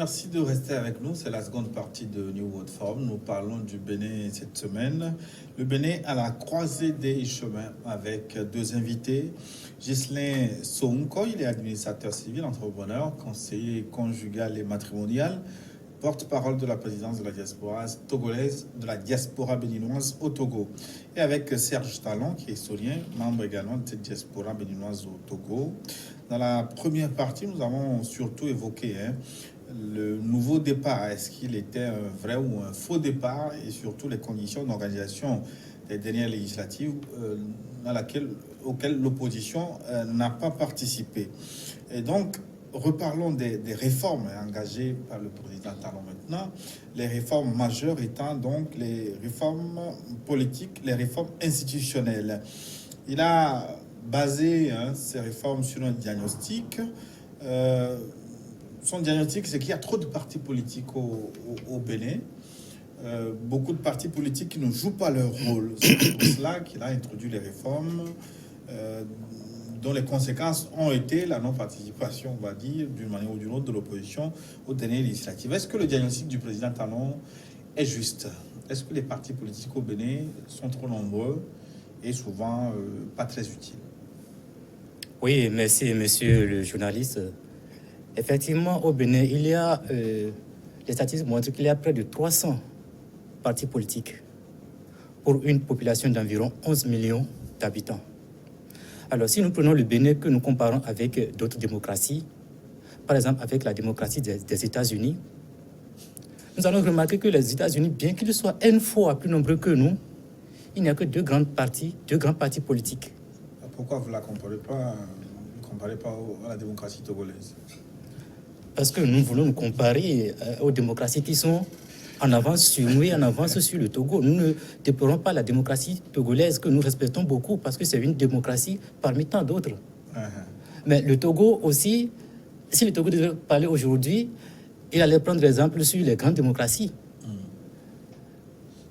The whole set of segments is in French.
merci de rester avec nous. C'est la seconde partie de New World Forum. Nous parlons du Bénin cette semaine. Le Bénin à la croisée des chemins avec deux invités. Ghislain Sonko, il est administrateur civil, entrepreneur, conseiller conjugal et matrimonial, porte-parole de la présidence de la diaspora togolaise, de la diaspora béninoise au Togo. Et avec Serge Talon, qui est historien, membre également de cette diaspora béninoise au Togo. Dans la première partie, nous avons surtout évoqué le nouveau départ. Est-ce qu'il était un vrai ou un faux départ? Et surtout les conditions d'organisation des dernières législatives auxquelles l'opposition n'a pas participé. Et donc, reparlons des réformes engagées par le président Talon maintenant. Les réformes majeures étant donc les réformes politiques, les réformes institutionnelles. Il a basé ces réformes sur un diagnostic. Son diagnostic, c'est qu'il y a trop de partis politiques au Bénin. Beaucoup de partis politiques qui ne jouent pas leur rôle. C'est pour cela qu'il a introduit les réformes dont les conséquences ont été la non-participation, on va dire, d'une manière ou d'une autre, de l'opposition aux dernières législatives. Est-ce que le diagnostic du président Talon est juste? Est-ce que les partis politiques au Bénin sont trop nombreux et souvent pas très utiles? Oui, merci, monsieur le journaliste. Effectivement, au Bénin, il y a, les statistiques montrent qu'il y a près de 300 partis politiques pour une population d'environ 11 millions d'habitants. Alors, si nous prenons le Bénin que nous comparons avec d'autres démocraties, par exemple avec la démocratie des États-Unis, nous allons remarquer que les États-Unis, bien qu'ils soient une fois plus nombreux que nous, il n'y a que deux grands partis politiques. Pourquoi vous ne la comparez pas à la démocratie togolaise? Parce que nous voulons nous comparer aux démocraties qui sont en avance sur nous et en avance sur le Togo. Nous ne déplorons pas la démocratie togolaise que nous respectons beaucoup parce que c'est une démocratie parmi tant d'autres. Mais le Togo aussi, si le Togo devait parler aujourd'hui, il allait prendre exemple sur les grandes démocraties.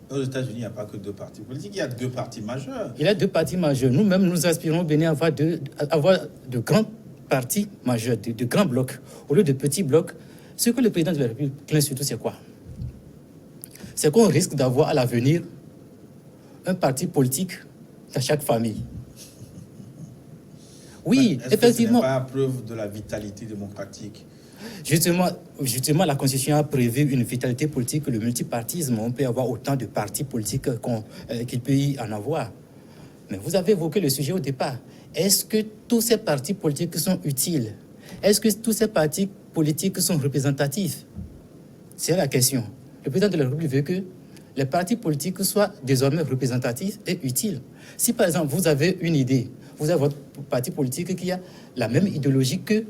Aux États-Unis, il n'y a pas que deux partis politiques, il y a deux partis majeurs. Il y a deux partis majeurs. Nous-mêmes, nous aspirons au Bénin à avoir de grands partis majeurs, de grands blocs, au lieu de petits blocs. Ce que le président de la République plaint surtout, c'est quoi? C'est qu'on risque d'avoir à l'avenir un parti politique dans chaque famille. Oui, effectivement. Ce n'est pas preuve de la vitalité démocratique? Justement, la Constitution a prévu une vitalité politique, le multipartisme. On peut avoir autant de partis politiques qu'il peut y en avoir. Mais vous avez évoqué le sujet au départ. Est-ce que tous ces partis politiques sont utiles? Est-ce que tous ces partis politiques sont représentatifs? C'est la question. Le président de la République veut que les partis politiques soient désormais représentatifs et utiles. Si par exemple vous avez une idée, vous avez votre parti politique qui a la même idéologie que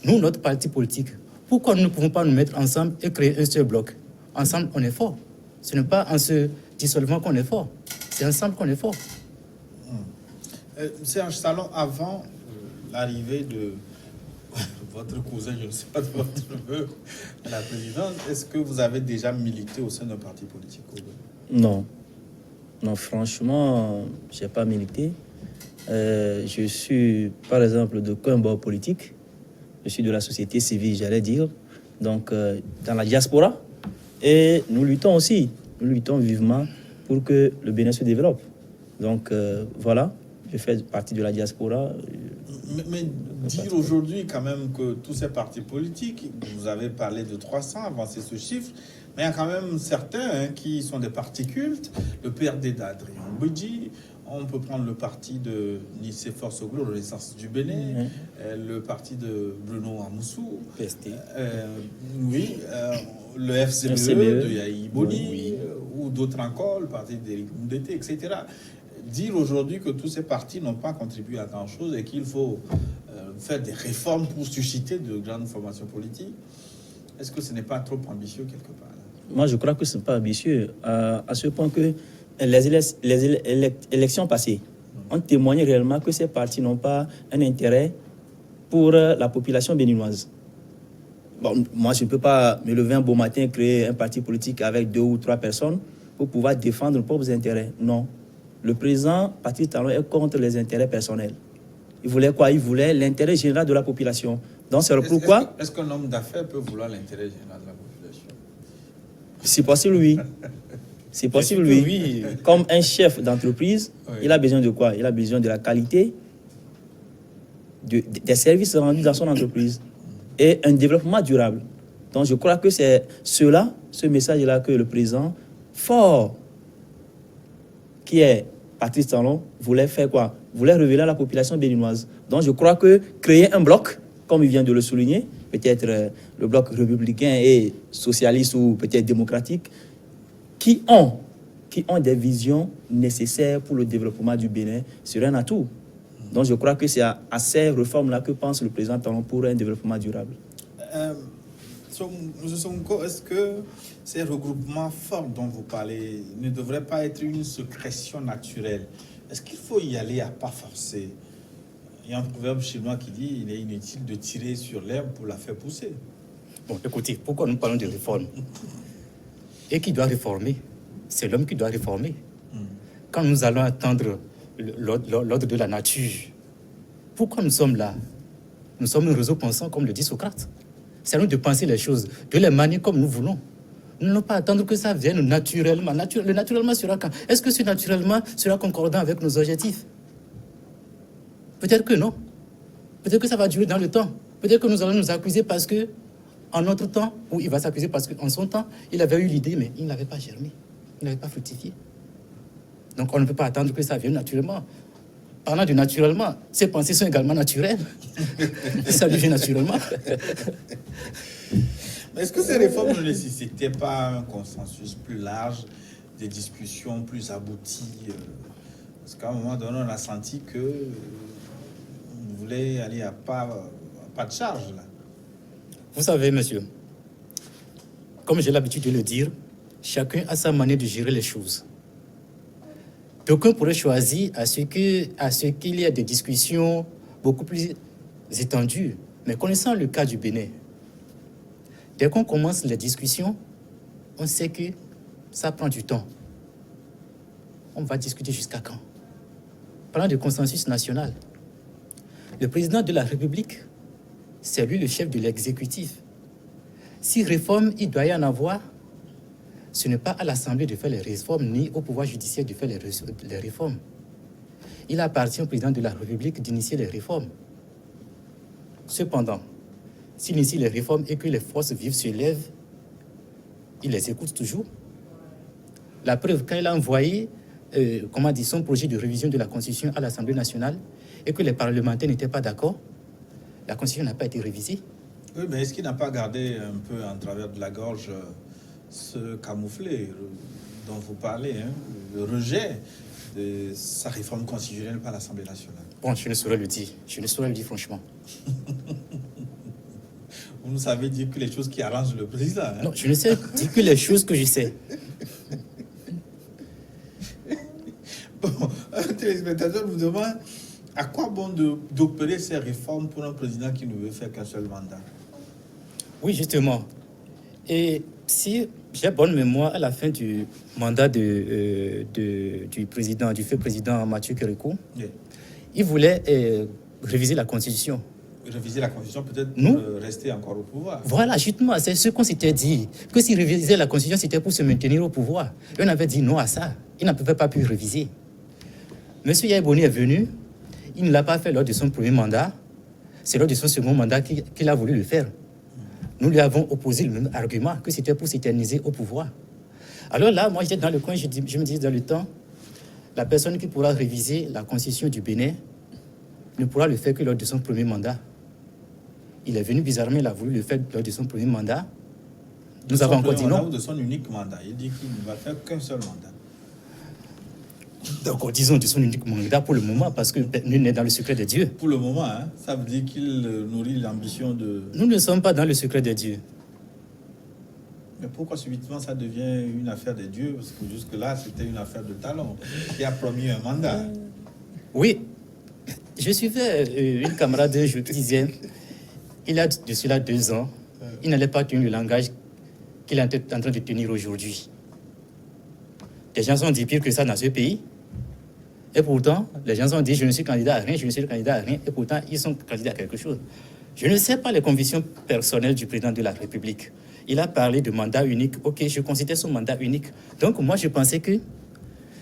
nous, notre parti politique, pourquoi nous ne pouvons pas nous mettre ensemble et créer un seul bloc? Ensemble, on est fort. Ce n'est pas en se dissolvant qu'on est fort. C'est ensemble qu'on est fort. Serge Talon, avant l'arrivée de votre cousin, je ne sais pas de votre neveu, à la présidence, est-ce que vous avez déjà milité au sein d'un parti politique? Non. Non, franchement, je n'ai pas milité. Je suis, par exemple, de bord politique. Je suis de la société civile, j'allais dire, donc dans la diaspora. Et nous luttons aussi, nous luttons vivement pour que le Bénin se développe. Donc voilà, je fais partie de la diaspora. Mais dire aujourd'hui quand même que tous ces partis politiques, vous avez parlé de 300, avancé ce chiffre, mais il y a quand même certains qui sont des partis cultes. Le PRD d'Adrien Mbouidji, on peut prendre le parti de Nicéphore Soglo, Renaissance du Bénin, le parti de Bruno Amoussou, le FCBE de Yahi Boni, ou d'autres encore, le parti d'Éric Moudete, etc. Dire aujourd'hui que tous ces partis n'ont pas contribué à grand-chose et qu'il faut faire des réformes pour susciter de grandes formations politiques, est-ce que ce n'est pas trop ambitieux quelque part? Moi, je crois que ce n'est pas ambitieux, à ce point que les élections passées ont témoigné réellement que ces partis n'ont pas un intérêt pour la population béninoise. Bon, moi, je ne peux pas me lever un beau matin et créer un parti politique avec 2 ou 3 personnes pour pouvoir défendre nos propres intérêts. Non. Le président Patrice Talon est contre les intérêts personnels. Il voulait quoi? Il voulait l'intérêt général de la population. Donc c'est pourquoi... Est-ce qu'un homme d'affaires peut vouloir l'intérêt général de la population? C'est possible, oui. C'est possible, oui. Oui. Comme un chef d'entreprise, Oui. il a besoin de quoi? Il a besoin de la qualité des services rendus dans son entreprise et un développement durable. Donc je crois que c'est ce message-là que le président fort, qui est Patrice Talon, voulait faire quoi? Voulait révéler à la population béninoise. Donc je crois que créer un bloc, comme il vient de le souligner, peut-être le bloc républicain et socialiste ou peut-être démocratique, qui ont des visions nécessaires pour le développement du Bénin, serait un atout. Donc je crois que c'est à ces réformes-là que pense le président Talon pour un développement durable. M. Sonko, est-ce que ces regroupements forts dont vous parlez ne devraient pas être une sécrétion naturelle? Est-ce qu'il faut y aller à pas forcer? Il y a un proverbe chinois qui dit il est inutile de tirer sur l'herbe pour la faire pousser. Bon, écoutez, pourquoi nous parlons de réforme? Et qui doit réformer? C'est l'homme qui doit réformer. Quand nous allons attendre l'ordre de la nature, pourquoi nous sommes là? Nous sommes un réseau pensant, comme le dit Socrate. C'est à nous de penser les choses, de les manier comme nous voulons. Nous n'allons pas attendre que ça vienne naturellement. Le naturellement sera quand? Est-ce que ce naturellement sera concordant avec nos objectifs? Peut-être que non. Peut-être que ça va durer dans le temps. Peut-être que nous allons nous accuser parce que, en notre temps, ou il va s'accuser parce qu'en son temps, il avait eu l'idée, mais il n'avait pas germé. Il n'avait pas fructifié. Donc on ne peut pas attendre que ça vienne naturellement. Parlant de naturellement, ces pensées sont également naturelles. Ça lui vient naturellement. Mais est-ce que ces réformes ne nécessitaient pas un consensus plus large, des discussions plus abouties? Parce qu'à un moment donné, on a senti que on voulait aller à pas de charge, là. Vous savez, monsieur, comme j'ai l'habitude de le dire, chacun a sa manière de gérer les choses. D'aucuns pourraient choisir à ce qu'il y ait des discussions beaucoup plus étendues. Mais connaissant le cas du Bénin, dès qu'on commence les discussions, on sait que ça prend du temps. On va discuter jusqu'à quand? Parlant de consensus national, le président de la République, c'est lui le chef de l'exécutif. Si réforme il doit y en avoir, ce n'est pas à l'Assemblée de faire les réformes, ni au pouvoir judiciaire de faire les réformes. Il appartient au président de la République d'initier les réformes. Cependant, s'il initie les réformes et que les forces vives se lèvent, il les écoute toujours. La preuve, quand il a envoyé son projet de révision de la Constitution à l'Assemblée nationale et que les parlementaires n'étaient pas d'accord, la Constitution n'a pas été révisée. Oui, mais est-ce qu'il n'a pas gardé un peu en travers de la gorge ce camouflet dont vous parlez, hein, le rejet de sa réforme constitutionnelle par l'Assemblée nationale? Bon, je ne saurais le dire. Je ne saurais le dire franchement. Vous nous savez dire que les choses qui arrangent le président. Hein? Non, je ne sais dire que les choses que je sais. Bon, un téléspectateur nous demande à quoi bon d'opérer ces réformes pour un président qui ne veut faire qu'un seul mandat? Oui, justement. Et si j'ai bonne mémoire, à la fin du mandat du feu président Mathieu Kérékou, Yeah. il voulait réviser la Constitution. Réviser la Constitution peut-être pour Nous rester encore au pouvoir. Voilà, justement, c'est ce qu'on s'était dit. Que s'il révisait la Constitution, c'était pour se maintenir au pouvoir. Et on avait dit non à ça. Il n'avait pas pu réviser. Monsieur Yaïboni est venu. Il ne l'a pas fait lors de son premier mandat. C'est lors de son second mandat qu'il a voulu le faire. Nous lui avons opposé le même argument, que c'était pour s'éterniser au pouvoir. Alors là, moi, j'étais dans le coin, je me disais dans le temps, la personne qui pourra réviser la Constitution du Bénin ne pourra le faire que lors de son premier mandat. Il est venu bizarrement, il a voulu le faire lors de son premier mandat. Nous avons encore dit non. De son unique mandat. Il dit qu'il ne va faire qu'un seul mandat. Donc, disons de son unique mandat pour le moment, parce que nous n'est dans le secret de Dieu. Pour le moment, hein, ça veut dire qu'il nourrit l'ambition de... Nous ne sommes pas dans le secret de Dieu. Mais pourquoi subitement ça devient une affaire de Dieu? Parce que jusque-là, c'était une affaire de talent. Qui a promis un mandat. Oui, je suivais une camarade un jour qui disait, il a de cela 2 ans, il n'allait pas tenir le langage qu'il est en train de tenir aujourd'hui. Les gens ont dit pire que ça dans ce pays. Et pourtant, les gens ont dit, je ne suis candidat à rien, je ne suis candidat à rien. Et pourtant, ils sont candidats à quelque chose. Je ne sais pas les convictions personnelles du président de la République. Il a parlé de mandat unique. Ok, je considère son mandat unique. Donc moi, je pensais que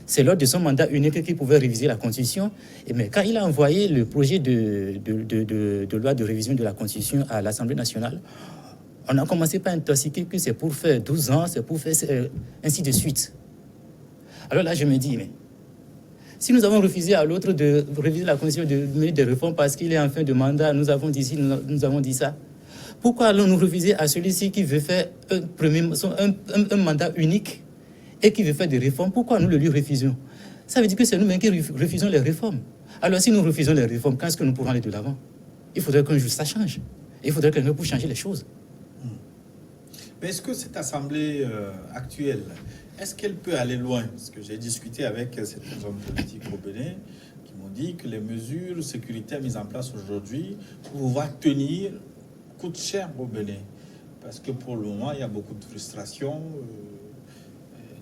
c'est lors de son mandat unique qu'il pouvait réviser la Constitution. Mais quand il a envoyé le projet de loi de révision de la Constitution à l'Assemblée nationale, on a commencé par intoxiquer que c'est pour faire 12 ans, c'est pour faire ainsi de suite. Alors là, je me dis, mais si nous avons refusé à l'autre de réviser la Constitution, de mener des réformes parce qu'il est en fin de mandat, nous avons dit ci, nous avons dit ça, pourquoi allons-nous refuser à celui-ci qui veut faire un mandat unique et qui veut faire des réformes? Pourquoi nous le lui refusons? Ça veut dire que c'est nous-mêmes qui refusons les réformes. Alors si nous refusons les réformes, quand est-ce que nous pourrons aller de l'avant? Il faudrait qu'un jour ça change. Il faudrait qu'un jour pour changer les choses. Mais est-ce que cette assemblée actuelle, est-ce qu'elle peut aller loin? Parce que j'ai discuté avec certains hommes politiques au Bénin qui m'ont dit que les mesures sécuritaires mises en place aujourd'hui pour pouvoir tenir coûtent cher au Bénin. Parce que pour le moment, il y a beaucoup de frustration.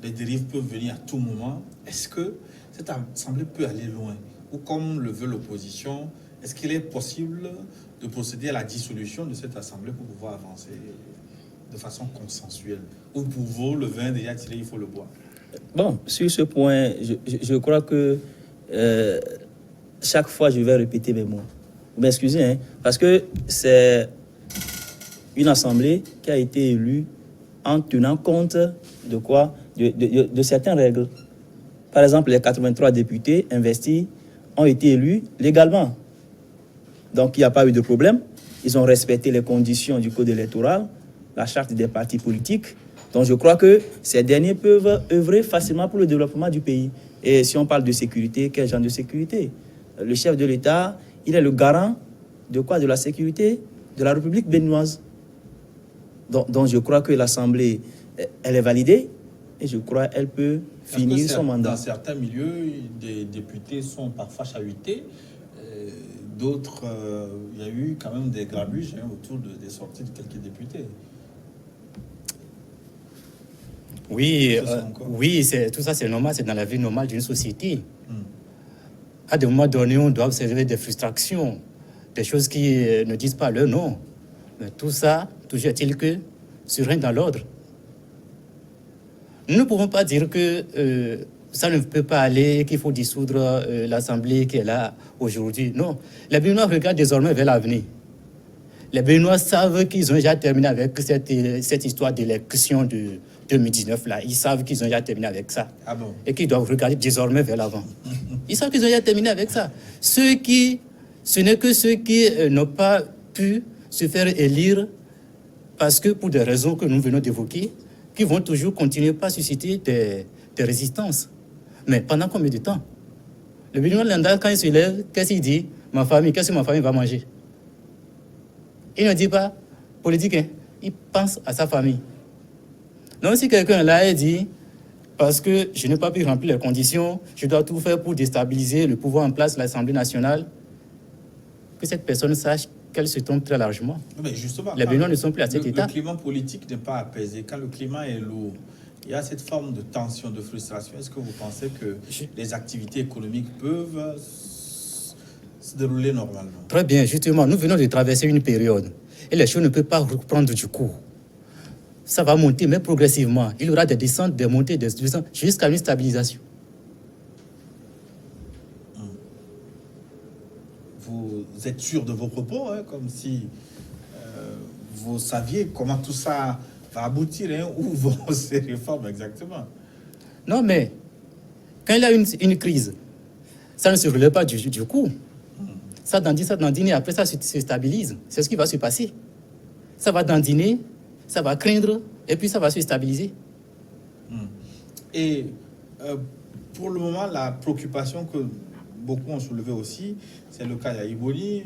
Les dérives peuvent venir à tout moment. Est-ce que cette assemblée peut aller loin? Ou comme le veut l'opposition, est-ce qu'il est possible de procéder à la dissolution de cette assemblée pour pouvoir avancer de façon consensuelle? Ou pour vous, le vin déjà tiré, il faut le boire? Bon, sur ce point, je crois que chaque fois, je vais répéter mes mots. Vous m'excusez, hein, parce que c'est une assemblée qui a été élue en tenant compte de quoi? De certaines règles. Par exemple, les 83 députés investis ont été élus légalement. Donc, il n'y a pas eu de problème. Ils ont respecté les conditions du code électoral, la charte des partis politiques. Donc, je crois que ces derniers peuvent œuvrer facilement pour le développement du pays. Et si on parle de sécurité, quel genre de sécurité? Le chef de l'État, il est le garant de quoi? De la sécurité de la République béninoise. Donc je crois que l'Assemblée, elle est validée et je crois qu'elle peut finir son mandat. Dans certains milieux, des députés sont parfois chahutés. D'autres, il y a eu quand même des grabuges autour des sorties de quelques députés. Oui, tout ça c'est normal, c'est dans la vie normale d'une société. À des moments donnés, on doit observer des frustrations, des choses qui ne disent pas leur nom. Mais tout ça, toujours est-il que se règne dans l'ordre. Nous ne pouvons pas dire que ça ne peut pas aller, qu'il faut dissoudre l'Assemblée qui est là aujourd'hui. Non, les Béninois regardent désormais vers l'avenir. Les Béninois savent qu'ils ont déjà terminé avec cette histoire d'élection de 2019 là. Ils savent qu'ils ont déjà terminé avec ça. Ah bon? Et qu'ils doivent regarder désormais vers l'avant. Ils savent qu'ils ont déjà terminé avec ça. Ce n'est que ceux qui n'ont pas pu se faire élire parce que pour des raisons que nous venons d'évoquer, qui vont toujours continuer par susciter des résistances. Mais pendant combien de temps? Le Béninois Landa, quand il se lève, qu'est-ce qu'il dit? Ma famille, qu'est-ce que ma famille va manger? Il ne dit pas politique, hein? Il pense à sa famille. Donc si quelqu'un là dit, parce que je n'ai pas pu remplir les conditions, je dois tout faire pour déstabiliser le pouvoir en place de l'Assemblée nationale, que cette personne sache qu'elle se trompe très largement. Mais justement, les Béninois ne sont plus à cet état. Le climat politique n'est pas apaisé. Quand le climat est lourd, il y a cette forme de tension, de frustration. Est-ce que vous pensez que les activités économiques peuvent se dérouler normalement? Très bien, justement, nous venons de traverser une période et les choses ne peuvent pas reprendre du cours. Ça va monter, mais progressivement. Il y aura des descentes, des montées, des descentes, jusqu'à une stabilisation. Vous êtes sûr de vos propos, hein, comme si vous saviez comment tout ça va aboutir, hein, où vont ces réformes exactement. Non, mais quand il y a une crise, ça ne se relève pas du coup. Ça dandine, et après ça se stabilise. C'est ce qui va se passer. Ça va dandiner, ça va craindre, et puis ça va se stabiliser. Et pour le moment, la préoccupation que beaucoup ont soulevé aussi, c'est le cas d'Aïboli,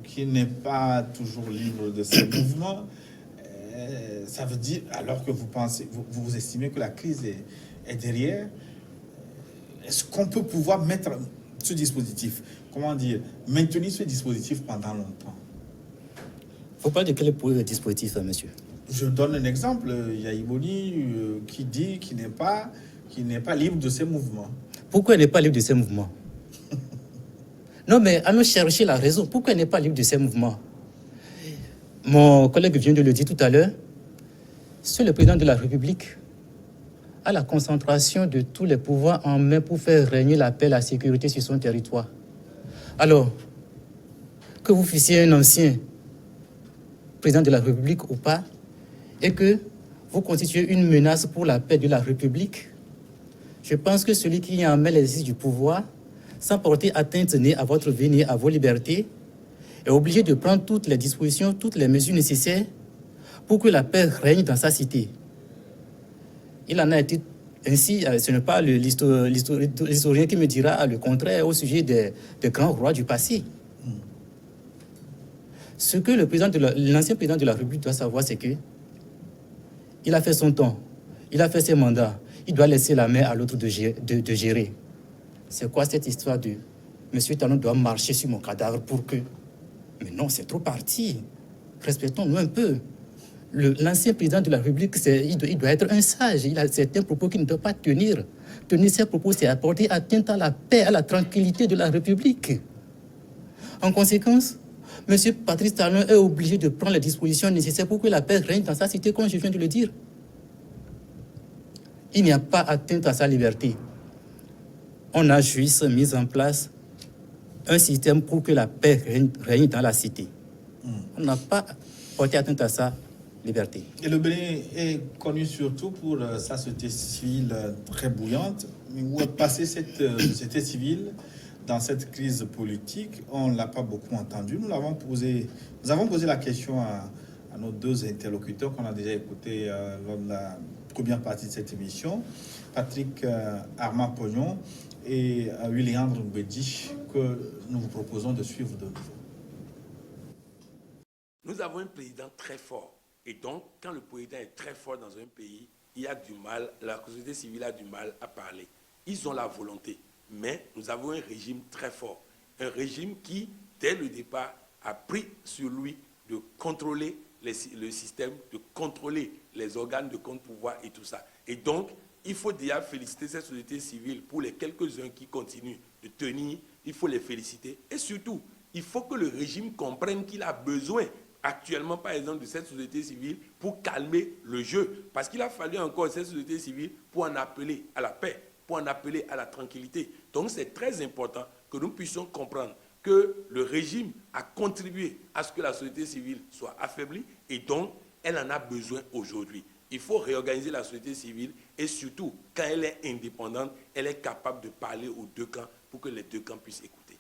qui n'est pas toujours libre de ses mouvements. Ça veut dire, alors que vous estimez que la crise est derrière, est-ce qu'on peut pouvoir mettre ce dispositif, maintenir ce dispositif pendant longtemps? Faut pas de quel dispositif, monsieur? Je donne un exemple. Il y a Iboli qui dit qu'il n'est pas libre de ses mouvements. Pourquoi il n'est pas libre de ses mouvements? Non, mais allons chercher la raison. Pourquoi il n'est pas libre de ses mouvements? Mon collègue vient de le dire tout à l'heure, seul le président de la République a la concentration de tous les pouvoirs en main pour faire régner la paix et la sécurité sur son territoire. Alors, que vous fussiez un ancien président de la République ou pas, et que vous constituez une menace pour la paix de la République, je pense que celui qui en met l'exercice du pouvoir, sans porter atteinte ni à votre vie ni à vos libertés, est obligé de prendre toutes les dispositions, toutes les mesures nécessaires pour que la paix règne dans sa cité. Il en a été ainsi, ce n'est pas l'historien qui me dira le contraire au sujet des grands rois du passé. Ce que l'ancien président de la République doit savoir, c'est que il a fait son temps, il a fait ses mandats, il doit laisser la main à l'autre de gérer. C'est quoi cette histoire de Monsieur Talon doit marcher sur mon cadavre pour que... Mais non, c'est trop parti. Respectons-nous un peu. L'ancien président de la République, il doit être un sage. Il a certains propos qu'il ne doit pas tenir. Tenir ses propos, c'est apporter atteinte à la paix, à la tranquillité de la République. En conséquence, M. Patrice Talon est obligé de prendre les dispositions nécessaires pour que la paix règne dans sa cité, comme je viens de le dire. Il n'y a pas atteinte à sa liberté. On a juste mis en place un système pour que la paix règne dans la cité. On n'a pas porté atteinte à sa liberté. Et le Bénin est connu surtout pour sa société civile très bouillante. Où est passée cette société civile dans cette crise politique? On ne l'a pas beaucoup entendu. Nous avons posé la question à nos deux interlocuteurs qu'on a déjà écoutés lors de la première partie de cette émission, Patrick Armand Pognon et William Mbedji, que nous vous proposons de suivre de nouveau. Nous avons un président très fort. Et donc, quand le président est très fort dans un pays, il y a du mal, la société civile a du mal à parler. Ils ont la volonté. Mais nous avons un régime très fort. Un régime qui, dès le départ, a pris sur lui de contrôler le système, de contrôler les organes de contre-pouvoir et tout ça. Et donc, il faut déjà féliciter cette société civile pour les quelques-uns qui continuent de tenir. Il faut les féliciter. Et surtout, il faut que le régime comprenne qu'il a besoin actuellement, par exemple, de cette société civile pour calmer le jeu. Parce qu'il a fallu encore cette société civile pour en appeler à la paix, pour en appeler à la tranquillité. Donc, c'est très important que nous puissions comprendre que le régime a contribué à ce que la société civile soit affaiblie et donc, elle en a besoin aujourd'hui. Il faut réorganiser la société civile et surtout, quand elle est indépendante, elle est capable de parler aux deux camps pour que les deux camps puissent écouter.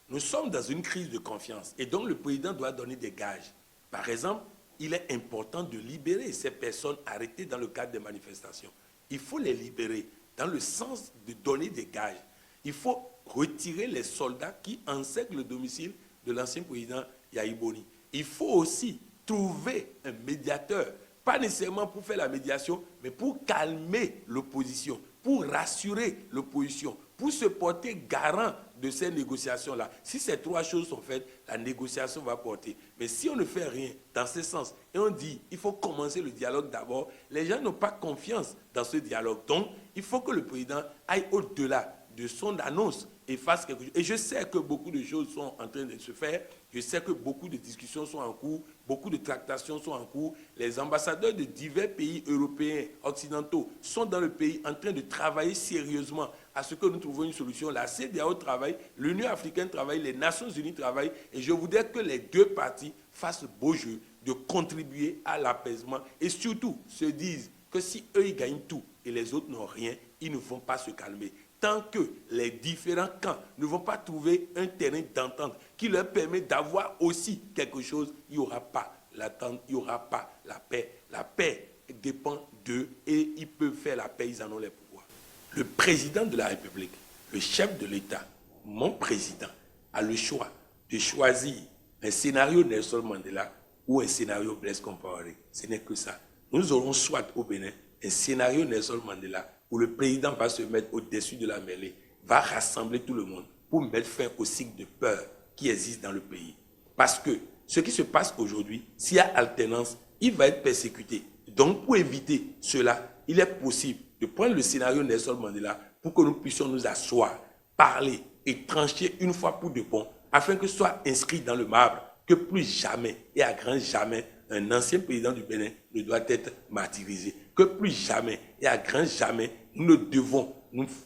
Nous sommes dans une crise de confiance et donc le président doit donner des gages. Par exemple, il est important de libérer ces personnes arrêtées dans le cadre des manifestations. Il faut les libérer dans le sens de donner des gages. Il faut retirer les soldats qui encerclent le domicile de l'ancien président Yahi Boni. Il faut aussi trouver un médiateur, pas nécessairement pour faire la médiation, mais pour calmer l'opposition, pour rassurer l'opposition, pour se porter garant de ces négociations-là. Si ces trois choses sont faites, la négociation va porter. Mais si on ne fait rien dans ce sens, et on dit il faut commencer le dialogue d'abord, les gens n'ont pas confiance dans ce dialogue. Donc, il faut que le président aille au-delà de son annonce et fasse quelque chose. Et je sais que beaucoup de choses sont en train de se faire. Je sais que beaucoup de discussions sont en cours, beaucoup de tractations sont en cours. Les ambassadeurs de divers pays européens, occidentaux, sont dans le pays en train de travailler sérieusement à ce que nous trouvions une solution. La CEDEAO travaille, l'Union africaine travaille, les Nations unies travaillent. Et je voudrais que les deux parties fassent beau jeu de contribuer à l'apaisement et surtout se disent que si eux, ils gagnent tout et les autres n'ont rien, ils ne vont pas se calmer. Tant que les différents camps ne vont pas trouver un terrain d'entente qui leur permet d'avoir aussi quelque chose, il n'y aura pas l'attente, il n'y aura pas la paix. La paix dépend d'eux et ils peuvent faire la paix, ils en ont les pouvoirs. Le président de la République, le chef de l'État, mon président, a le choix de choisir un scénario Nelson Mandela ou un scénario Blaise Compaoré. Ce n'est que ça. Nous aurons soit au Bénin un scénario Nelson Mandela où le président va se mettre au-dessus de la mêlée, va rassembler tout le monde pour mettre fin au cycle de peur qui existe dans le pays. Parce que ce qui se passe aujourd'hui, s'il y a alternance, il va être persécuté. Donc, pour éviter cela, il est possible de prendre le scénario Nelson Mandela pour que nous puissions nous asseoir, parler et trancher une fois pour de bon, afin que soit inscrit dans le marbre que plus jamais et à grand jamais un ancien président du Bénin ne doit être martyrisé. Que plus jamais et à grand jamais nous ne devons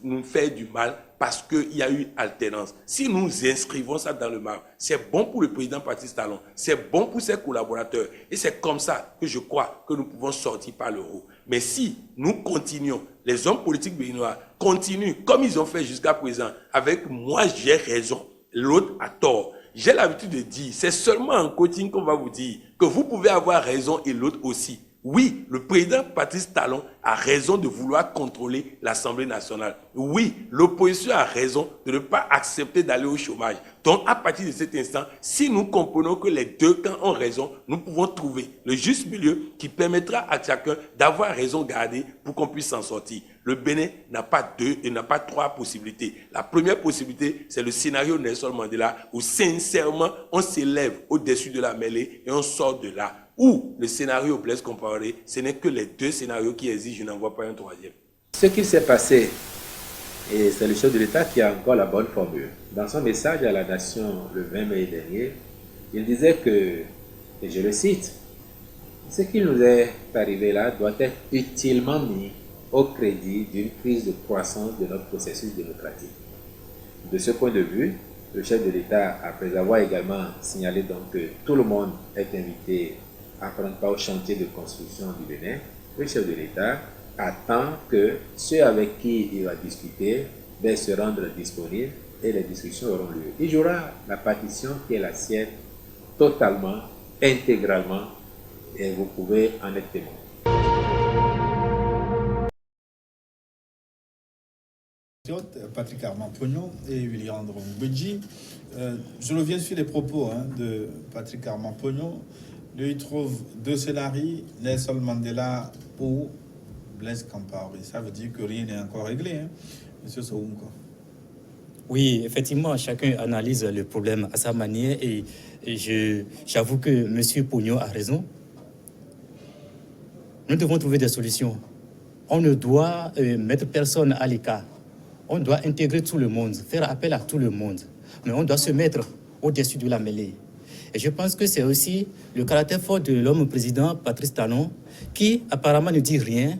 nous faire du mal parce qu'il y a eu alternance. Si nous inscrivons ça dans le marbre, c'est bon pour le président Patrice Talon, c'est bon pour ses collaborateurs. Et c'est comme ça que je crois que nous pouvons sortir par le haut. Mais si nous continuons, les hommes politiques béninois continuent comme ils ont fait jusqu'à présent, avec moi j'ai raison, l'autre a tort. J'ai l'habitude de dire, c'est seulement en coaching qu'on va vous dire que vous pouvez avoir raison et l'autre aussi. Oui, le président Patrice Talon a raison de vouloir contrôler l'Assemblée nationale. Oui, l'opposition a raison de ne pas accepter d'aller au chômage. Donc, à partir de cet instant, si nous comprenons que les deux camps ont raison, nous pouvons trouver le juste milieu qui permettra à chacun d'avoir raison gardée pour qu'on puisse s'en sortir. Le Bénin n'a pas deux et n'a pas trois possibilités. La première possibilité, c'est le scénario Nelson Mandela où sincèrement, on s'élève au-dessus de la mêlée et on sort de là. Ou le scénario Blaise Compaoré, ce n'est que les deux scénarios qui existent, je n'en vois pas un troisième. Ce qui s'est passé, et c'est le chef de l'État qui a encore la bonne formule. Dans son message à la nation le 20 mai dernier, il disait que, et je le cite, « Ce qui nous est arrivé là doit être utilement mis au crédit d'une crise de croissance de notre processus démocratique. » De ce point de vue, le chef de l'État, après avoir également signalé donc que tout le monde est invité à prendre part au chantier de construction du Bénin, le chef de l'État attend que ceux avec qui il va discuter se rendre disponibles et les discussions auront lieu. Il jouera la partition qui est la sienne totalement, intégralement, et vous pouvez en être témoin. Patrick Armand-Pognon et William Ndrongo-Bedji. Je reviens sur les propos de Patrick Armand-Pognon. Lui, il trouve deux scénarios, Nelson Mandela ou Blaise Compaoré. Ça veut dire que rien n'est encore réglé, Monsieur Sounko. Oui, effectivement, chacun analyse le problème à sa manière et j'avoue que M. Pognon a raison. Nous devons trouver des solutions. On ne doit mettre personne à l'écart. On doit intégrer tout le monde, faire appel à tout le monde. Mais on doit se mettre au-dessus de la mêlée. Et je pense que c'est aussi le caractère fort de l'homme président Patrice Talon qui apparemment ne dit rien,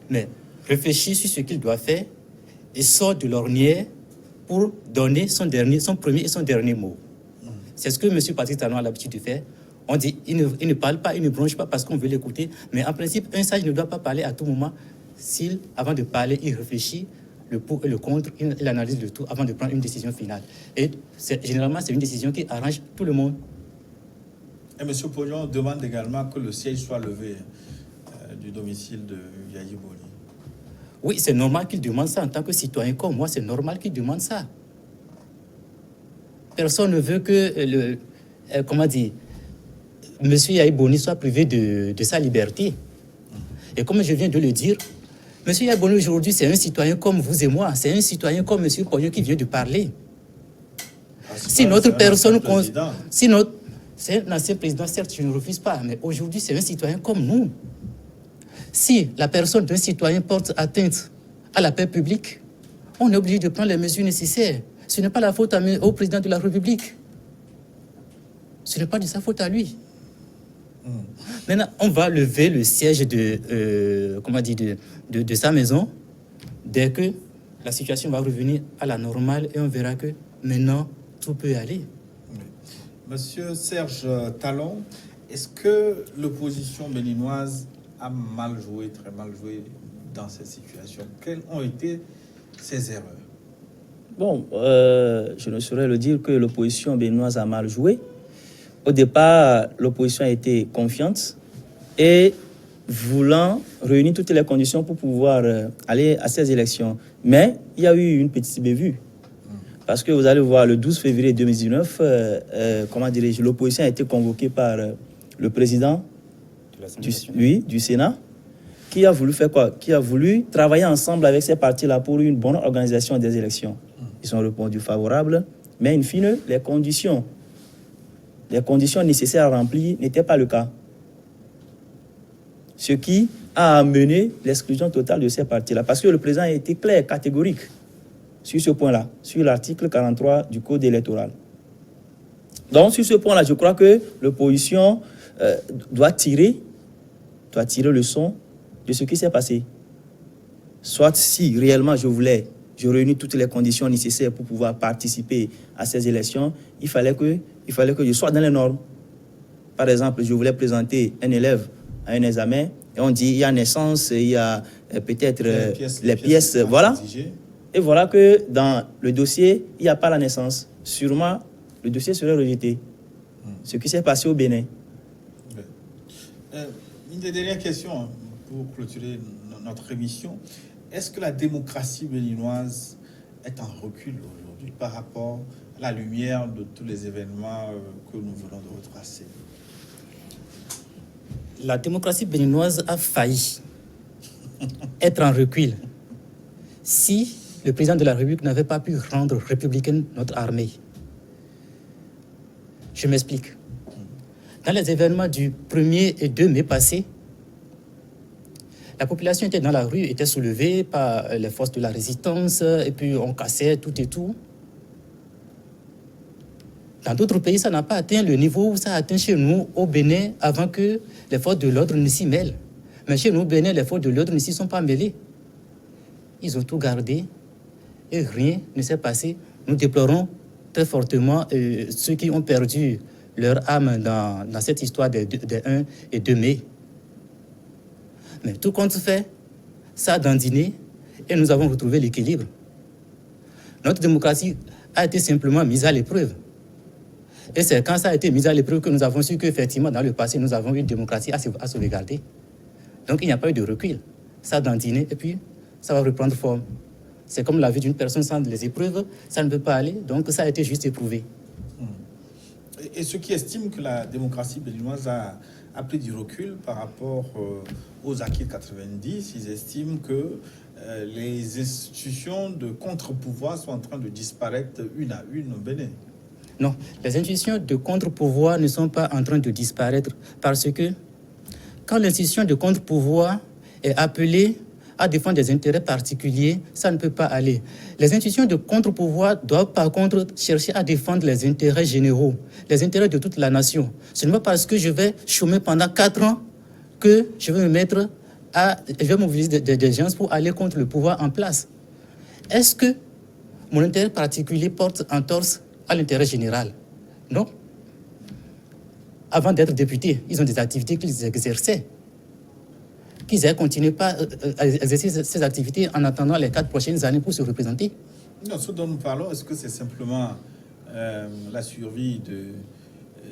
mais réfléchit sur ce qu'il doit faire et sort de l'ornière pour donner son premier et son dernier mot. C'est ce que M. Patrice Talon a l'habitude de faire. On dit il ne parle pas, il ne bronche pas parce qu'on veut l'écouter, mais en principe, un sage ne doit pas parler à tout moment. S'il, avant de parler, il réfléchit le pour et le contre, il analyse le tout avant de prendre une décision finale. Et généralement, c'est une décision qui arrange tout le monde. Et M. Pognon demande également que le siège soit levé du domicile de Yaya Boni. Oui, c'est normal qu'il demande ça. En tant que citoyen comme moi, c'est normal qu'il demande ça. Personne ne veut que, M. Yaya Boni soit privé de sa liberté. Et comme je viens de le dire, M. Yaya Boni aujourd'hui, c'est un citoyen comme vous et moi. C'est un citoyen comme M. Pognon qui vient de parler. Si notre personne... C'est un ancien président, certes, je ne refuse pas, mais aujourd'hui, c'est un citoyen comme nous. Si la personne d'un citoyen porte atteinte à la paix publique, on est obligé de prendre les mesures nécessaires. Ce n'est pas la faute au président de la République. Ce n'est pas de sa faute à lui. Maintenant, on va lever le siège de sa maison dès que la situation va revenir à la normale et on verra que maintenant, tout peut aller. Monsieur Serge Talon, est-ce que l'opposition béninoise a mal joué, très mal joué dans cette situation? Quelles ont été ses erreurs? Bon, je ne saurais le dire que l'opposition béninoise a mal joué. Au départ, l'opposition a été confiante et voulant réunir toutes les conditions pour pouvoir aller à ces élections. Mais il y a eu une petite bévue. Parce que vous allez voir, le 12 février 2019, l'opposition a été convoquée par le président du Sénat, qui a voulu faire quoi? Qui a voulu travailler ensemble avec ces partis-là pour une bonne organisation des élections. Ils ont répondu favorable, mais in fine, les conditions nécessaires à remplir n'étaient pas le cas. Ce qui a amené l'exclusion totale de ces partis-là. Parce que le président a été clair, catégorique sur ce point-là, sur l'article 43 du Code électoral. Donc, sur ce point-là, je crois que l'opposition doit tirer leçon de ce qui s'est passé. Soit si réellement je réunis toutes les conditions nécessaires pour pouvoir participer à ces élections, il fallait que je sois dans les normes. Par exemple, je voulais présenter un élève à un examen et on dit il y a naissance, il y a peut-être les pièces voilà. Exigées. Et voilà que dans le dossier, il n'y a pas la naissance. Sûrement, le dossier serait rejeté. Ce qui s'est passé au Bénin. Une des dernières questions hein, pour clôturer notre émission. Est-ce que la démocratie béninoise est en recul aujourd'hui par rapport à la lumière de tous les événements que nous venons de retracer? La démocratie béninoise a failli être en recul si le président de la République n'avait pas pu rendre républicaine notre armée. Je m'explique. Dans les événements du 1er et 2 mai passés, la population était dans la rue, était soulevée par les forces de la résistance, et puis on cassait tout et tout. Dans d'autres pays, ça n'a pas atteint le niveau où ça a atteint chez nous, au Bénin, avant que les forces de l'ordre ne s'y mêlent. Mais chez nous, au Bénin, les forces de l'ordre ne s'y sont pas mêlées. Ils ont tout gardé et rien ne s'est passé. Nous déplorons très fortement ceux qui ont perdu leur âme dans cette histoire des 1 et 2 mai. Mais tout compte fait, ça a dandiné et nous avons retrouvé l'équilibre. Notre démocratie a été simplement mise à l'épreuve. Et c'est quand ça a été mis à l'épreuve que nous avons su qu'effectivement, dans le passé, nous avons eu une démocratie à sauvegarder. Donc, il n'y a pas eu de recul. Ça a dandiné et puis, ça va reprendre forme. C'est comme la vie d'une personne sans les épreuves, ça ne peut pas aller. Donc, ça a été juste éprouvé. Et ceux qui estiment que la démocratie béninoise a pris du recul par rapport aux acquis de 90, ils estiment que les institutions de contre-pouvoir sont en train de disparaître une à une au Bénin. Non, les institutions de contre-pouvoir ne sont pas en train de disparaître parce que quand l'institution de contre-pouvoir est appelée à défendre des intérêts particuliers, ça ne peut pas aller. Les institutions de contre-pouvoir doivent par contre chercher à défendre les intérêts généraux, les intérêts de toute la nation. Ce n'est pas parce que je vais chômer pendant 4 ans que je vais je vais mobiliser des gens pour aller contre le pouvoir en place. Est-ce que mon intérêt particulier porte entorse à l'intérêt général? Non. Avant d'être députés, ils ont des activités qu'ils exerçaient. Qu'ils aient continué pas à exercer ces activités en attendant les 4 prochaines années pour se représenter. Non, ce dont nous parlons, est-ce que c'est simplement la survie de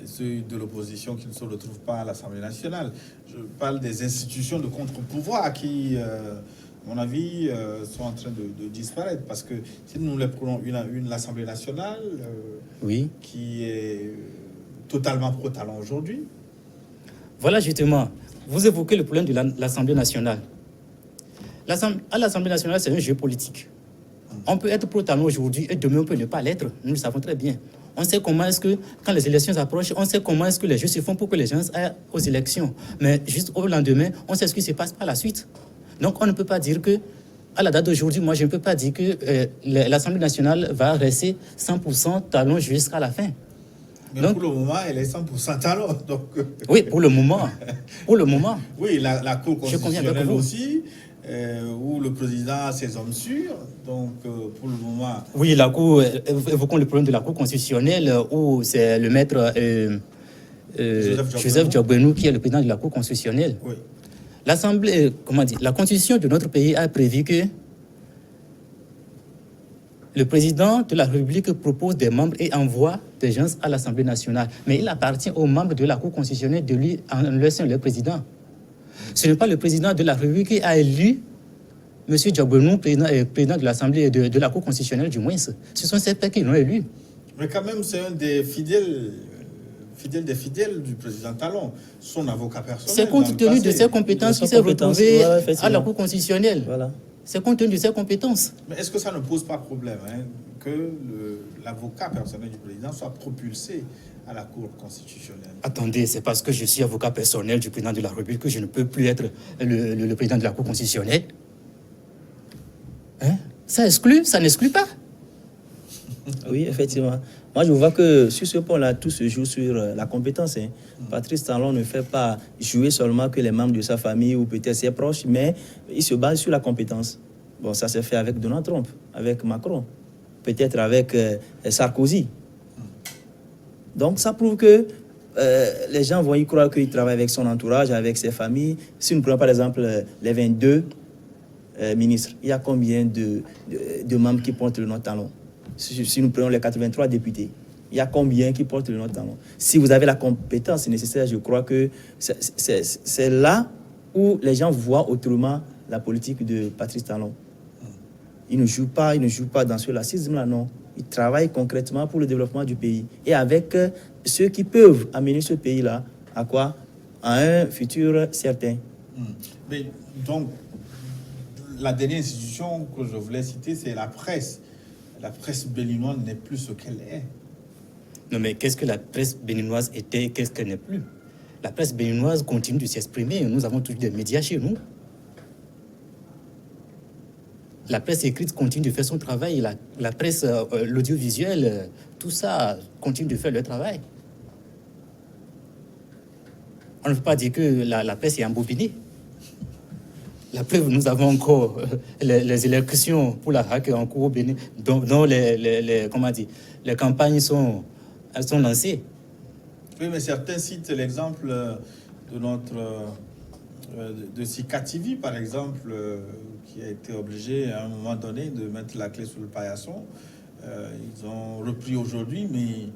ceux de l'opposition qui ne se retrouvent pas à l'Assemblée nationale? Je parle des institutions de contre-pouvoir qui, à mon avis, sont en train de disparaître. Parce que si nous les prenons une à une, l'Assemblée nationale, oui, qui est totalement pro-talent aujourd'hui. Voilà justement, vous évoquez le problème de l'Assemblée nationale. À l'Assemblée nationale, c'est un jeu politique. On peut être pro-talent aujourd'hui et demain on peut ne pas l'être. Nous le savons très bien. On sait comment est-ce que, quand les élections approchent, on sait comment est-ce que les jeux se font pour que les gens aillent aux élections. Mais juste au lendemain, on sait ce qui se passe par la suite. Donc on ne peut pas dire que, à la date d'aujourd'hui, moi je ne peux pas dire que l'Assemblée nationale va rester 100% talent jusqu'à la fin. Mais donc, pour le moment, elle est 100% talent. Donc... Oui, pour le moment. Pour le moment. Oui, la Cour constitutionnelle aussi, où le président a ses hommes sûrs. Donc, pour le moment... Oui, la Cour, évoquons le problème de la Cour constitutionnelle, où c'est le maître Joseph Diogbenou qui est le président de la Cour constitutionnelle. Oui. L'Assemblée, la Constitution de notre pays a prévu que le président de la République propose des membres et envoie des gens à l'Assemblée nationale. Mais il appartient aux membres de la Cour constitutionnelle de lui en leur sein le président. Ce n'est pas le président de la République qui a élu M. Diogbenou, président de l'Assemblée de la Cour constitutionnelle du moins. Ce sont ces pairs qui l'ont élu. Mais quand même, c'est un des fidèles du président Talon, son avocat personnel. C'est compte tenu de ses compétences qu'il s'est retrouvé à la Cour constitutionnelle. Voilà. C'est compte tenu de ses compétences. Mais est-ce que ça ne pose pas problème que l'avocat personnel du président soit propulsé à la Cour constitutionnelle? Attendez, c'est parce que je suis avocat personnel du président de la République que je ne peux plus être le président de la Cour constitutionnelle. Ça exclut, ça n'exclut pas. Oui, effectivement. Moi, je vois que sur ce point-là, tout se joue sur la compétence. Hein. Patrice Talon ne fait pas jouer seulement que les membres de sa famille ou peut-être ses proches, mais il se base sur la compétence. Bon, ça s'est fait avec Donald Trump, avec Macron, peut-être avec Sarkozy. Donc, ça prouve que les gens vont y croire qu'il travaille avec son entourage, avec ses familles. Si nous prenons par exemple les 22 ministres, il y a combien de membres qui portent le nom Talon? Si nous prenons les 83 députés, il y a combien qui portent le nom Talon? Si vous avez la compétence nécessaire, je crois que c'est là où les gens voient autrement la politique de Patrice Talon. Il ne joue pas dans ce lacisme-là, non. Il travaille concrètement pour le développement du pays et avec ceux qui peuvent amener ce pays-là à quoi? À un futur certain. Mais donc, la dernière institution que je voulais citer, c'est la presse. La presse béninoise n'est plus ce qu'elle est. Non, mais qu'est-ce que la presse béninoise était, qu'est-ce qu'elle n'est plus? La presse béninoise continue de s'exprimer. Nous avons toujours des médias chez nous. La presse écrite continue de faire son travail. La presse, l'audiovisuel, tout ça continue de faire leur travail. On ne peut pas dire que la presse est embobinée. La preuve, nous avons encore les élections pour la RAC en cours au Bénin, dont les campagnes sont lancées. Oui, mais certains citent l'exemple de notre de Sika TV, par exemple, qui a été obligé à un moment donné de mettre la clé sous le paillasson. Ils ont repris aujourd'hui, mais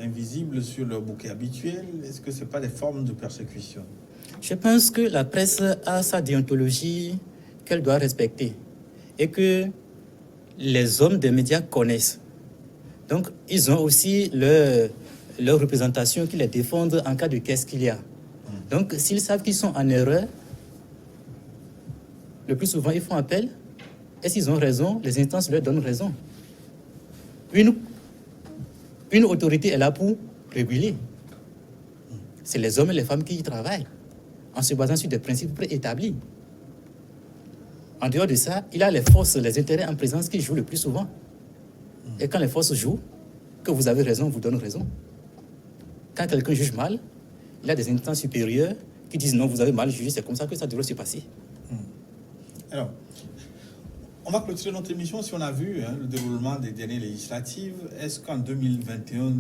invisibles sur leur bouquet habituel. Est-ce que ce n'est pas des formes de persécution? Je pense que la presse a sa déontologie qu'elle doit respecter et que les hommes des médias connaissent. Donc, ils ont aussi leur représentation qui les défendent en cas de qu'est-ce qu'il y a. Donc, s'ils savent qu'ils sont en erreur, le plus souvent, ils font appel. Et s'ils ont raison, les instances leur donnent raison. Une autorité est là pour réguler. C'est les hommes et les femmes qui y travaillent, en se basant sur des principes préétablis. En dehors de ça, il y a les forces, les intérêts en présence qui jouent le plus souvent. Et quand les forces jouent, que vous avez raison, vous donnent raison. Quand quelqu'un juge mal, il y a des instances supérieures qui disent non, vous avez mal jugé, c'est comme ça que ça devrait se passer. Alors, on va clôturer notre émission. Si on a vu le déroulement des dernières législatives, est-ce qu'en 2021,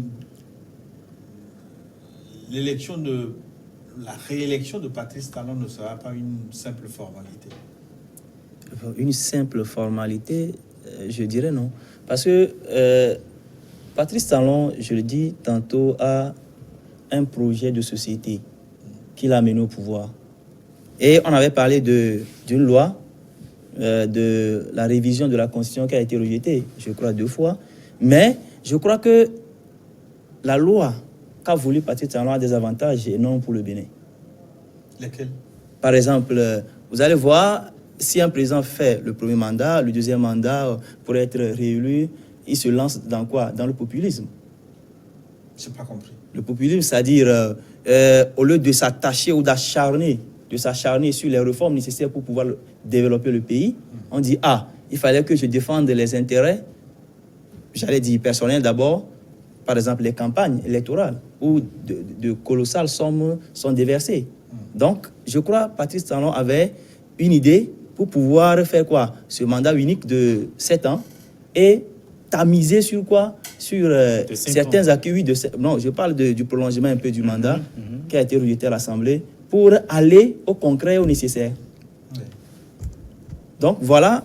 la réélection de Patrice Talon ne sera pas une simple formalité? Une simple formalité, je dirais non. Parce que Patrice Talon, je le dis tantôt, a un projet de société qu'il a mené au pouvoir. Et on avait parlé d'une loi, de la révision de la Constitution qui a été rejetée, je crois 2 fois. Mais je crois que la loi qu'a voulu Patrice Talon a des avantages énormes pour le Bénin. Lesquels? Par exemple, vous allez voir, si un président fait le premier mandat, le deuxième mandat, pour être réélu, il se lance dans quoi? Dans le populisme. Je n'ai pas compris. Le populisme, c'est-à-dire, au lieu de s'attacher ou s'acharner sur les réformes nécessaires pour pouvoir développer le pays, on dit, il fallait que je défende les intérêts, j'allais dire personnels d'abord, par exemple les campagnes électorales, où de colossales sommes sont déversées. Donc, je crois que Patrice Talon avait une idée pour pouvoir faire quoi? Ce mandat unique de 7 ans et tamiser sur quoi? Sur certains acquis. Non, je parle du prolongement un peu du mandat qui a été rejeté à l'Assemblée pour aller au concret, au nécessaire. Donc, voilà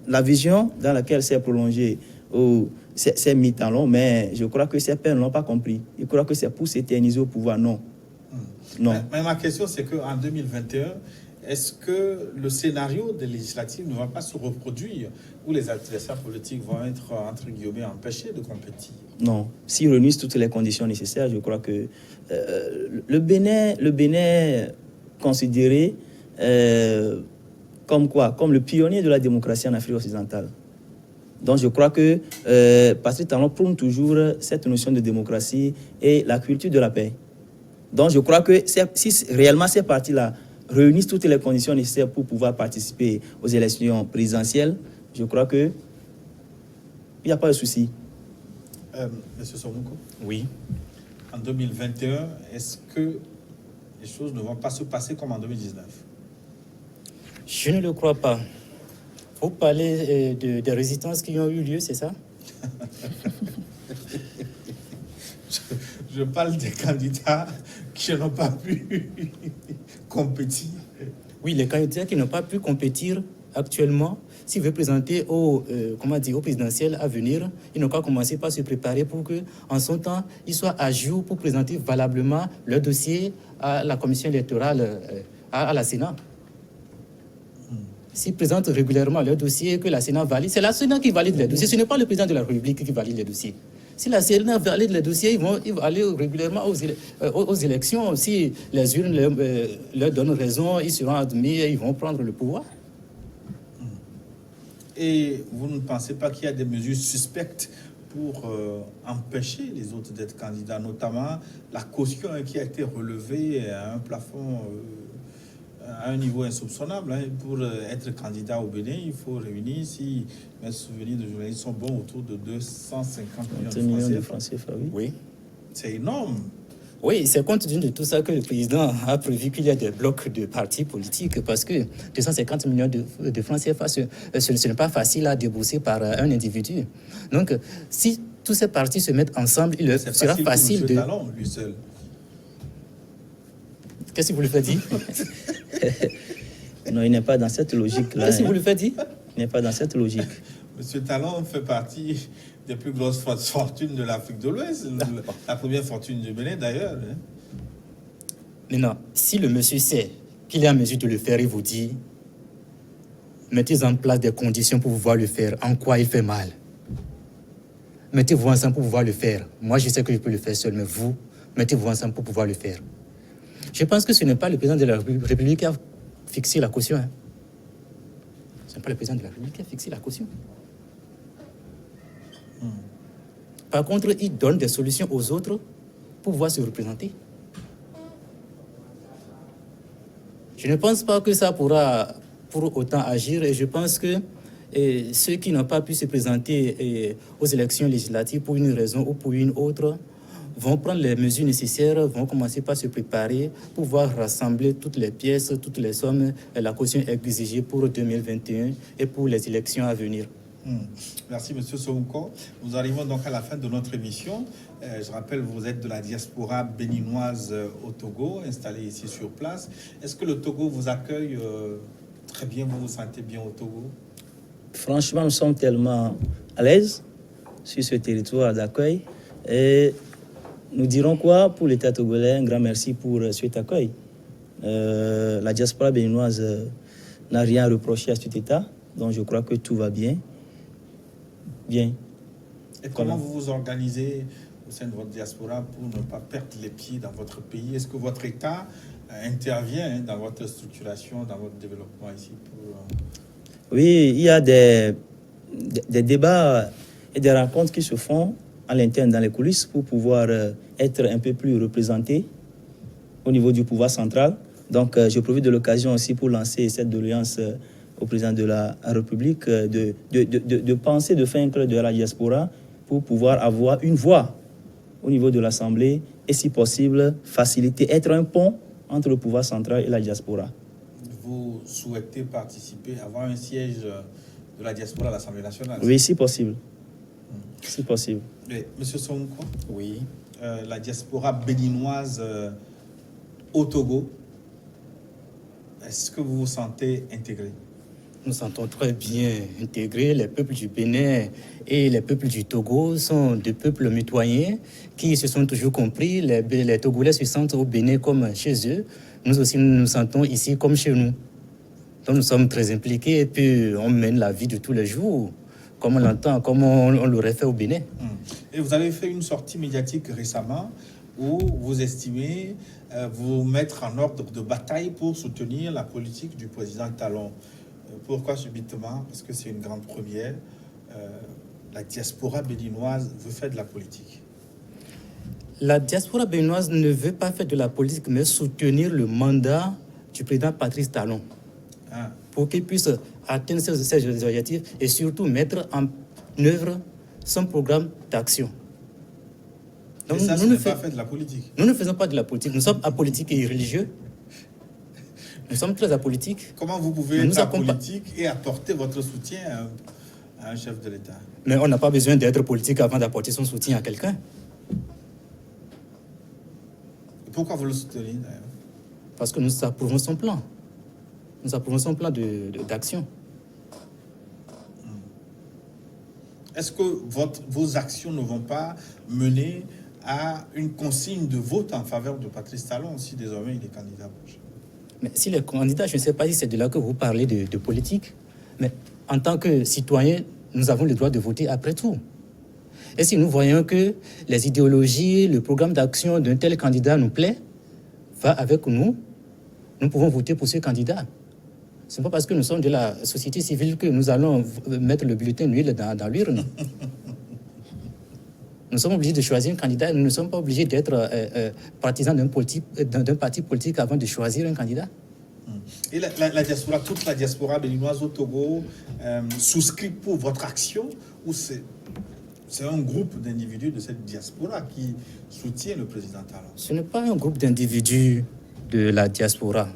la vision dans laquelle s'est prolongé c'est mis Talon, mais je crois que ces pères n'ont pas compris. Ils croient que c'est pour s'éterniser au pouvoir. Non. Non. Mais ma question, c'est qu'en 2021, est-ce que le scénario des législatives ne va pas se reproduire où les adversaires politiques vont être, entre guillemets, empêchés de compétir? Non. S'ils réunissent toutes les conditions nécessaires, je crois que le Bénin considéré comme quoi? Comme le pionnier de la démocratie en Afrique occidentale. Donc je crois que Patrice Talon prône toujours cette notion de démocratie et la culture de la paix. Donc je crois que si réellement ces partis-là réunissent toutes les conditions nécessaires pour pouvoir participer aux élections présidentielles, je crois qu'il n'y a pas de souci. Monsieur Somunko, Oui. en 2021, est-ce que les choses ne vont pas se passer comme en 2019? Je ne le crois pas. Vous parlez des résistances qui ont eu lieu, c'est ça? Je parle des candidats qui n'ont pas pu compétir. Oui, les candidats qui n'ont pas pu compétir actuellement, s'ils veulent présenter au présidentiel à venir, ils n'ont qu'à commencer par se préparer pour que, en son temps, ils soient à jour pour présenter valablement leur dossier à la commission électorale, à la Sénat. S'ils présentent régulièrement leur dossier que la Sénat valide, c'est la Sénat qui valide les dossiers, ce n'est pas le président de la République qui valide les dossiers. Si la Sénat valide les dossiers, ils vont aller régulièrement aux élections. Si les urnes leur donnent raison, ils seront admis et ils vont prendre le pouvoir. Et vous ne pensez pas qu'il y a des mesures suspectes pour empêcher les autres d'être candidats, notamment la caution qui a été relevée à un plafond, à un niveau insoupçonnable. Pour être candidat au Bénin, il faut réunir, si mes souvenirs de journalistes sont bons, autour de 250 millions de francs CFA. Oui. C'est énorme. Oui, c'est compte tenu de tout ça que le président a prévu qu'il y a des blocs de partis politiques parce que 250 millions de francs CFA, ce n'est pas facile à débourser par un individu. Donc, si tous ces partis se mettent ensemble, il sera facile de... Talon, lui seul. Qu'est-ce que vous lui faites dire? Non, il n'est pas dans cette logique-là. Qu'est-ce que vous lui faites dire? Il n'est pas dans cette logique. Monsieur Talon fait partie des plus grosses fortunes de l'Afrique de l'Ouest, la première fortune du Bénin d'ailleurs. Maintenant, si le monsieur sait qu'il est en mesure de le faire, il vous dit, mettez en place des conditions pour pouvoir le faire. En quoi il fait mal? Mettez-vous ensemble pour pouvoir le faire. Moi, je sais que je peux le faire seul, mais vous, mettez-vous ensemble pour pouvoir le faire. Je pense que ce n'est pas le président de la République qui a fixé la caution. Ce n'est pas le président de la République qui a fixé la caution. Par contre, il donne des solutions aux autres pour pouvoir se représenter. Je ne pense pas que ça pourra pour autant agir et je pense que ceux qui n'ont pas pu se présenter aux élections législatives pour une raison ou pour une autre vont prendre les mesures nécessaires, vont commencer par se préparer pour pouvoir rassembler toutes les pièces, toutes les sommes, la caution exigée pour 2021 et pour les élections à venir. Merci, Monsieur Somunko. Nous arrivons donc à la fin de notre émission. Je rappelle, vous êtes de la diaspora béninoise au Togo, installée ici sur place. Est-ce que le Togo vous accueille très bien? Vous vous sentez bien au Togo? Franchement, nous sommes tellement à l'aise sur ce territoire d'accueil. Et nous dirons quoi pour l'État togolais? Un grand merci pour cet accueil. La diaspora béninoise n'a rien à reprocher à cet État, donc je crois que tout va bien. Bien. Et comment vous vous organisez au sein de votre diaspora pour ne pas perdre les pieds dans votre pays? Est-ce que votre État intervient dans votre structuration, dans votre développement ici Oui, il y a des débats et des rencontres qui se font à l'interne dans les coulisses pour pouvoir être un peu plus représentés au niveau du pouvoir central. Donc, je profite de l'occasion aussi pour lancer cette doléance au président de la République de penser de faire un club de la diaspora pour pouvoir avoir une voix au niveau de l'Assemblée et, si possible, faciliter, être un pont entre le pouvoir central et la diaspora. Vous souhaitez participer, avoir un siège de la diaspora à l'Assemblée nationale? Oui, si possible. Si possible. Mais, Monsieur Somunko, oui. La diaspora béninoise au Togo, est-ce que vous vous sentez intégré? Nous sentons très bien intégrés. Les peuples du Bénin et les peuples du Togo sont des peuples mitoyens qui se sont toujours compris. Les Togolais se sentent au Bénin comme chez eux. Nous aussi, nous nous sentons ici comme chez nous. Donc nous sommes très impliqués et puis on mène la vie de tous les jours, comme on l'entend, comme on l'aurait fait au Bénin. Et vous avez fait une sortie médiatique récemment où vous estimez vous mettre en ordre de bataille pour soutenir la politique du président Talon. Pourquoi subitement? Parce que c'est une grande première. La diaspora béninoise veut faire de la politique. La diaspora béninoise ne veut pas faire de la politique, mais soutenir le mandat du président Patrice Talon pour qu'il puisse atteindre ses objectifs et surtout mettre en œuvre son programme d'action. Et ça, ce n'est pas fait de la politique. Nous ne faisons pas de la politique. Nous sommes apolitiques et religieux. Nous sommes très apolitiques. Comment vous pouvez être apolitique et apporter votre soutien à un chef de l'État? Mais on n'a pas besoin d'être politique avant d'apporter son soutien à quelqu'un. Pourquoi vous le soutenez d'ailleurs? Parce que nous approuvons son plan. Nous approuvons son plan d'action. Est-ce que vos actions ne vont pas mener à une consigne de vote en faveur de Patrice Talon si désormais il est candidat prochain? Mais si les candidats, je ne sais pas si c'est de là que vous parlez de politique, mais en tant que citoyens, nous avons le droit de voter après tout. Et si nous voyons que les idéologies, le programme d'action d'un tel candidat nous plaît, va avec nous, nous pouvons voter pour ce candidat. Ce n'est pas parce que nous sommes de la société civile que nous allons mettre le bulletin nul dans l'urne. Nous sommes obligés de choisir un candidat. Nous ne sommes pas obligés d'être partisans d'un parti politique avant de choisir un candidat. Et la diaspora, toute la diaspora béninoise au Togo souscrit pour votre action ou c'est un groupe d'individus de cette diaspora qui soutient le président Talon? Ce n'est pas un groupe d'individus de la diaspora.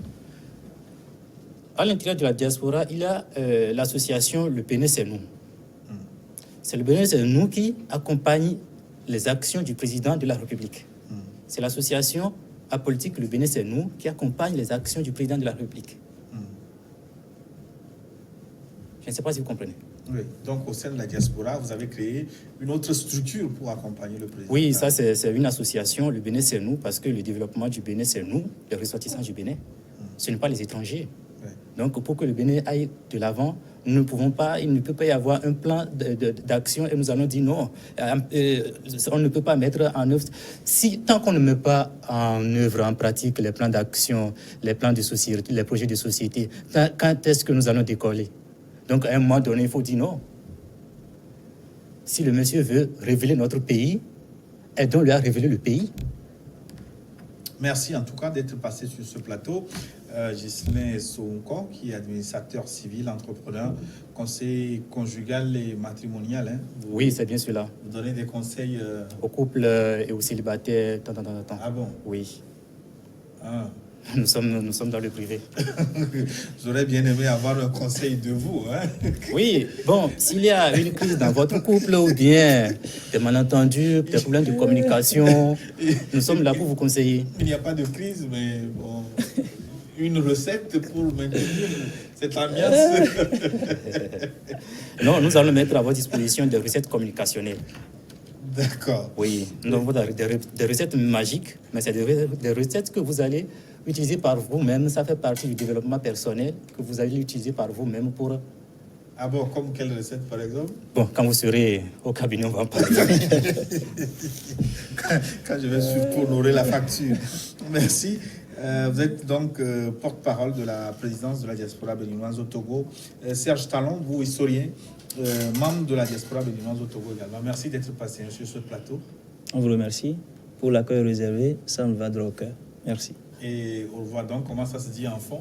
À l'intérieur de la diaspora, il y a l'association Le Bénin, c'est nous. C'est Le Bénin, c'est nous qui accompagne les actions du président de la République. C'est l'association apolitique Le Bénin, c'est nous qui accompagne les actions du président de la République. Je ne sais pas si vous comprenez. Oui, donc au sein de la diaspora, vous avez créé une autre structure pour accompagner le président. Oui, ça c'est une association, le Bénin c'est nous, parce que le développement du Bénin c'est nous, les ressortissants du Bénin. Ce n'est pas les étrangers. Oui. Donc pour que le Bénin aille de l'avant, il ne peut pas y avoir un plan d'action et nous allons dire non, on ne peut pas mettre en œuvre. Tant qu'on ne met pas en œuvre, en pratique les plans d'action, les plans de société, les projets de société, quand est-ce que nous allons décoller? Donc, à un moment donné, il faut dire non. Si le monsieur veut révéler notre pays, aidons-le à révéler le pays. Merci en tout cas d'être passé sur ce plateau. Ghislain Sonko, qui est administrateur civil, entrepreneur, conseil conjugal et matrimonial. Hein. Oui, c'est bien cela. Vous donnez des conseils aux couples et aux célibataires. Ah bon? Oui. Ah. Nous sommes dans le privé. J'aurais bien aimé avoir un conseil de vous. Hein? Oui, bon, s'il y a une crise dans votre couple ou bien des malentendus, des problèmes de communication, nous sommes là pour vous conseiller. Il n'y a pas de crise, mais bon, une recette pour maintenir cette ambiance. Non, nous allons mettre à votre disposition des recettes communicationnelles. D'accord. Oui, nous avons des recettes magiques, mais c'est des recettes que vous allez utiliser par vous-même. Ça fait partie du développement personnel que vous allez utiliser par vous-même pour... Ah bon, comme quelle recette par exemple? Bon, quand vous serez au cabinet, on va en parler. Quand je vais surtout honorer la facture. Merci. Vous êtes donc porte-parole de la présidence de la diaspora béninoise au Togo. Serge Talon, vous historien, membre de la diaspora béninoise au Togo également. Merci d'être passé sur ce plateau. On vous remercie pour l'accueil réservé. Ça me va droit au cœur. Merci. Et on voit donc comment ça se dit en fond.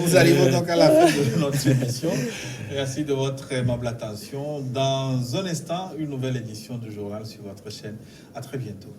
Nous arrivons donc à la fin de notre émission. Merci de votre aimable attention. Dans un instant, une nouvelle édition du journal sur votre chaîne. À très bientôt.